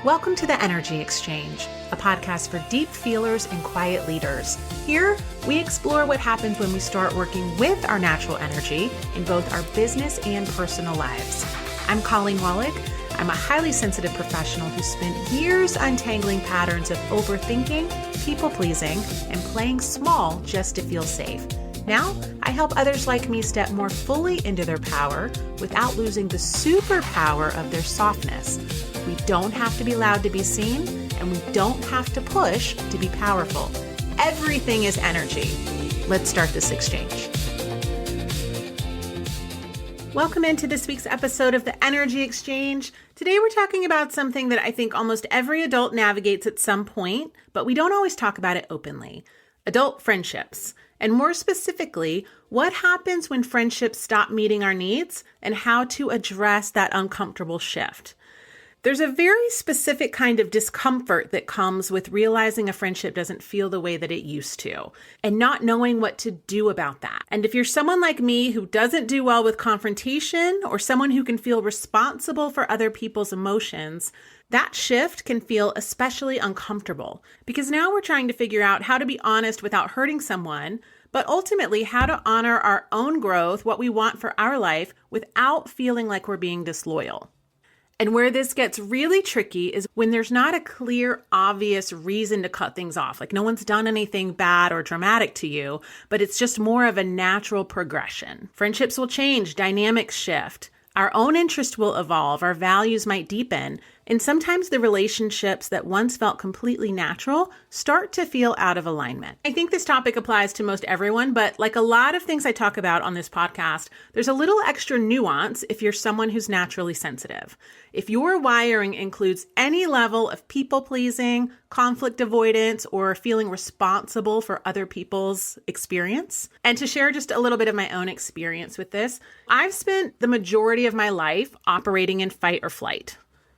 Welcome to the Energy Exchange, a podcast for deep feelers and quiet leaders. Here, we explore what happens when we start working with our natural energy in both our business and personal lives. I'm Colleen Wallach. I'm a highly sensitive professional who spent years untangling patterns of overthinking, people-pleasing, and playing small just to feel safe. Now, I help others like me step more fully into their power without losing the superpower of their softness. We don't have to be loud to be seen, and we don't have to push to be powerful. Everything is energy. Let's start this exchange. Welcome into this week's episode of the Energy Exchange. Today we're talking about something that I think almost every adult navigates at some point, but we don't always talk about it openly. Adult friendships. And more specifically, what happens when friendships stop meeting our needs and how to address that uncomfortable shift. There's a very specific kind of discomfort that comes with realizing a friendship doesn't feel the way that it used to and not knowing what to do about that. And if you're someone like me who doesn't do well with confrontation or someone who can feel responsible for other people's emotions, that shift can feel especially uncomfortable because now we're trying to figure out how to be honest without hurting someone, but ultimately how to honor our own growth, what we want for our life, without feeling like we're being disloyal. And where this gets really tricky is when there's not a clear, obvious reason to cut things off. Like no one's done anything bad or dramatic to you, but it's just more of a natural progression. Friendships will change, dynamics shift. Our own interest will evolve, our values might deepen, and sometimes the relationships that once felt completely natural start to feel out of alignment. I think this topic applies to most everyone, but like a lot of things I talk about on this podcast, there's a little extra nuance if you're someone who's naturally sensitive. If your wiring includes any level of people-pleasing, conflict avoidance, or feeling responsible for other people's experience. And to share just a little bit of my own experience with this, I've spent the majority of my life operating in fight or flight.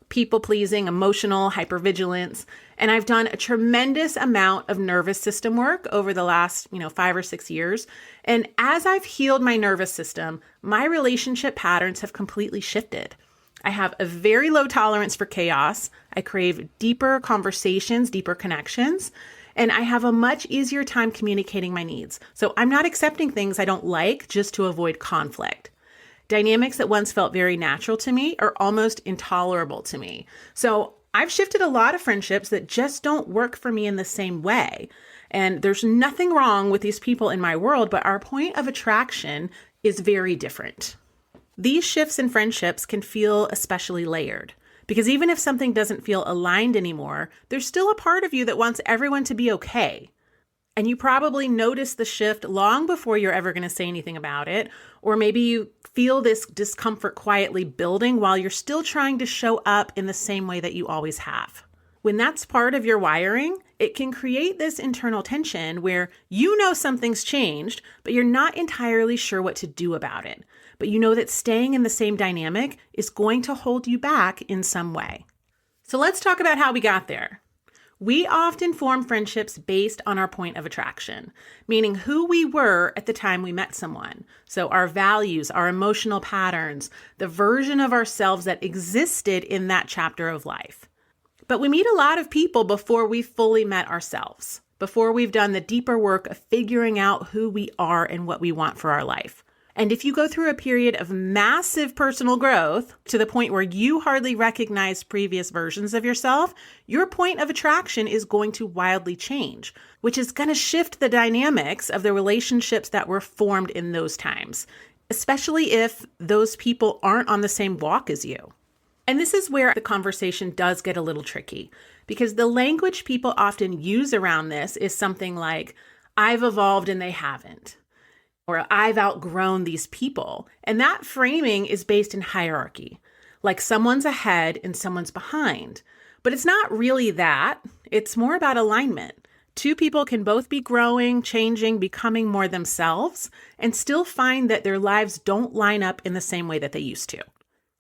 People-pleasing, emotional, hypervigilance, and I've done a tremendous amount of nervous system work over the last, 5 or 6 years. And as I've healed my nervous system, my relationship patterns have completely shifted. I have a very low tolerance for chaos. I crave deeper conversations, deeper connections, and I have a much easier time communicating my needs. So I'm not accepting things I don't like just to avoid conflict. Dynamics that once felt very natural to me are almost intolerable to me. So I've shifted a lot of friendships that just don't work for me in the same way. And there's nothing wrong with these people in my world, but our point of attraction is very different. These shifts in friendships can feel especially layered because even if something doesn't feel aligned anymore, there's still a part of you that wants everyone to be okay. And you probably notice the shift long before you're ever going to say anything about it. Or maybe you feel this discomfort quietly building while you're still trying to show up in the same way that you always have. When that's part of your wiring, it can create this internal tension where you know something's changed, but you're not entirely sure what to do about it. But you know that staying in the same dynamic is going to hold you back in some way. So let's talk about how we got there. We often form friendships based on our point of attraction, meaning who we were at the time we met someone. So our values, our emotional patterns, the version of ourselves that existed in that chapter of life. But we meet a lot of people before we fully met ourselves, before we've done the deeper work of figuring out who we are and what we want for our life. And if you go through a period of massive personal growth to the point where you hardly recognize previous versions of yourself, your point of attraction is going to wildly change, which is going to shift the dynamics of the relationships that were formed in those times, especially if those people aren't on the same walk as you. And this is where the conversation does get a little tricky because the language people often use around this is something like, I've evolved and they haven't. Or I've outgrown these people. And that framing is based in hierarchy, like someone's ahead and someone's behind. But it's not really that. It's more about alignment. Two people can both be growing, changing, becoming more themselves, and still find that their lives don't line up in the same way that they used to.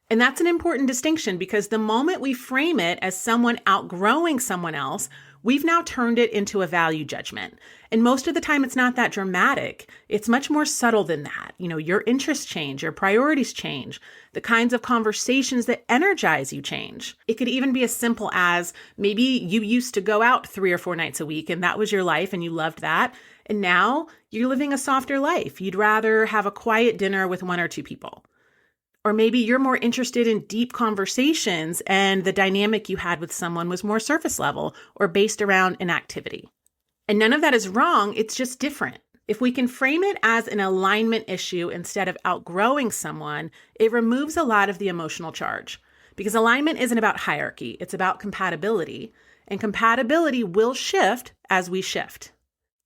And that's an important distinction because the moment we frame it as someone outgrowing someone else, we've now turned it into a value judgment. And most of the time, it's not that dramatic. It's much more subtle than that. Your interests change, your priorities change, the kinds of conversations that energize you change. It could even be as simple as maybe you used to go out 3 or 4 nights a week and that was your life and you loved that. And now you're living a softer life. You'd rather have a quiet dinner with 1 or 2 people. Or maybe you're more interested in deep conversations and the dynamic you had with someone was more surface level or based around an activity. And none of that is wrong, it's just different. If we can frame it as an alignment issue instead of outgrowing someone, it removes a lot of the emotional charge. Because alignment isn't about hierarchy, it's about compatibility. And compatibility will shift as we shift.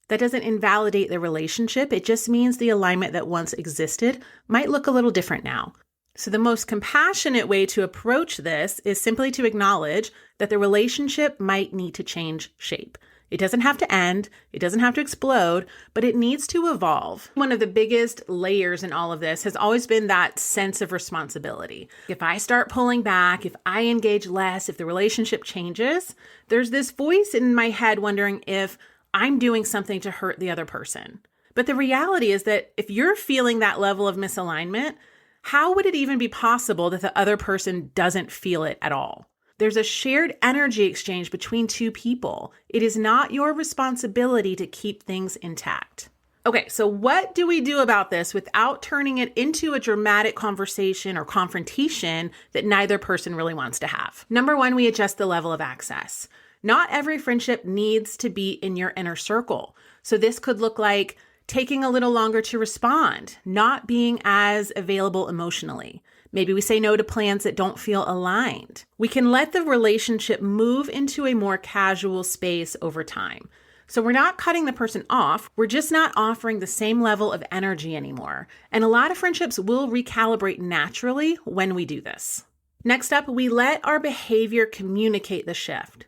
That doesn't invalidate the relationship, it just means the alignment that once existed might look a little different now. So the most compassionate way to approach this is simply to acknowledge that the relationship might need to change shape. It doesn't have to end, it doesn't have to explode, but it needs to evolve. One of the biggest layers in all of this has always been that sense of responsibility. If I start pulling back, if I engage less, if the relationship changes, there's this voice in my head wondering if I'm doing something to hurt the other person. But the reality is that if you're feeling that level of misalignment, how would it even be possible that the other person doesn't feel it at all? There's a shared energy exchange between 2 people. It is not your responsibility to keep things intact. Okay, so what do we do about this without turning it into a dramatic conversation or confrontation that neither person really wants to have? Number 1, we adjust the level of access. Not every friendship needs to be in your inner circle. So this could look like taking a little longer to respond, not being as available emotionally. Maybe we say no to plans that don't feel aligned. We can let the relationship move into a more casual space over time. So we're not cutting the person off, we're just not offering the same level of energy anymore. And a lot of friendships will recalibrate naturally when we do this. Next up, we let our behavior communicate the shift.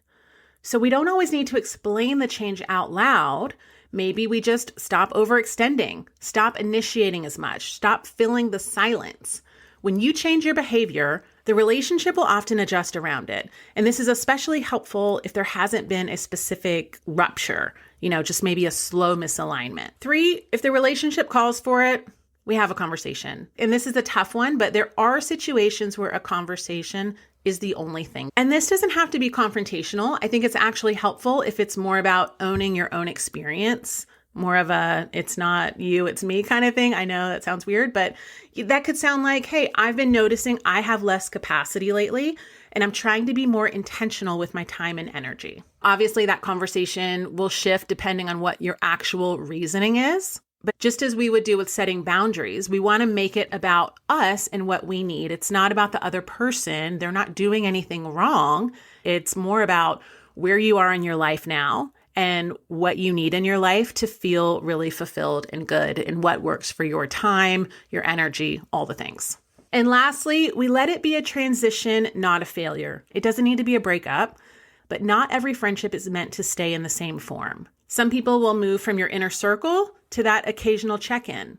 So we don't always need to explain the change out loud. Maybe we just stop overextending, stop initiating as much, stop filling the silence. When you change your behavior, the relationship will often adjust around it. And this is especially helpful if there hasn't been a specific rupture, just maybe a slow misalignment. 3, if the relationship calls for it, we have a conversation. And this is a tough one, but there are situations where a conversation is the only thing. And this doesn't have to be confrontational. I think it's actually helpful if it's more about owning your own experience, more of a, it's not you, it's me kind of thing. I know that sounds weird, but that could sound like, hey, I've been noticing I have less capacity lately, and I'm trying to be more intentional with my time and energy. Obviously, that conversation will shift depending on what your actual reasoning is. But just as we would do with setting boundaries, we want to make it about us and what we need. It's not about the other person. They're not doing anything wrong. It's more about where you are in your life now and what you need in your life to feel really fulfilled and good and what works for your time, your energy, all the things. And lastly, we let it be a transition, not a failure. It doesn't need to be a breakup, but not every friendship is meant to stay in the same form. Some people will move from your inner circle to that occasional check-in.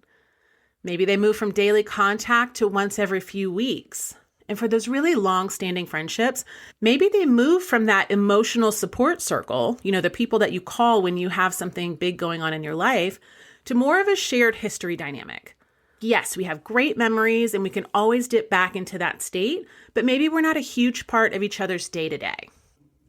Maybe they move from daily contact to once every few weeks. And for those really long-standing friendships, maybe they move from that emotional support circle, the people that you call when you have something big going on in your life, to more of a shared history dynamic. Yes, we have great memories and we can always dip back into that state, but maybe we're not a huge part of each other's day-to-day.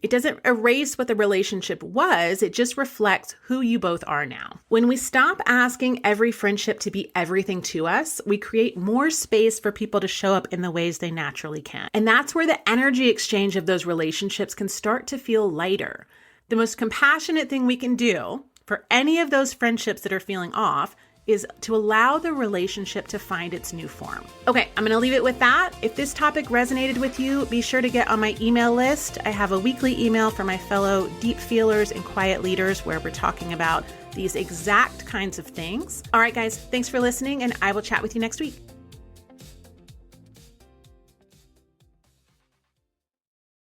It doesn't erase what the relationship was, it just reflects who you both are now. When we stop asking every friendship to be everything to us, we create more space for people to show up in the ways they naturally can. And that's where the energy exchange of those relationships can start to feel lighter. The most compassionate thing we can do for any of those friendships that are feeling off is to allow the relationship to find its new form. Okay, I'm going to leave it with that. If this topic resonated with you, be sure to get on my email list. I have a weekly email for my fellow deep feelers and quiet leaders where we're talking about these exact kinds of things. All right, guys, thanks for listening, and I will chat with you next week.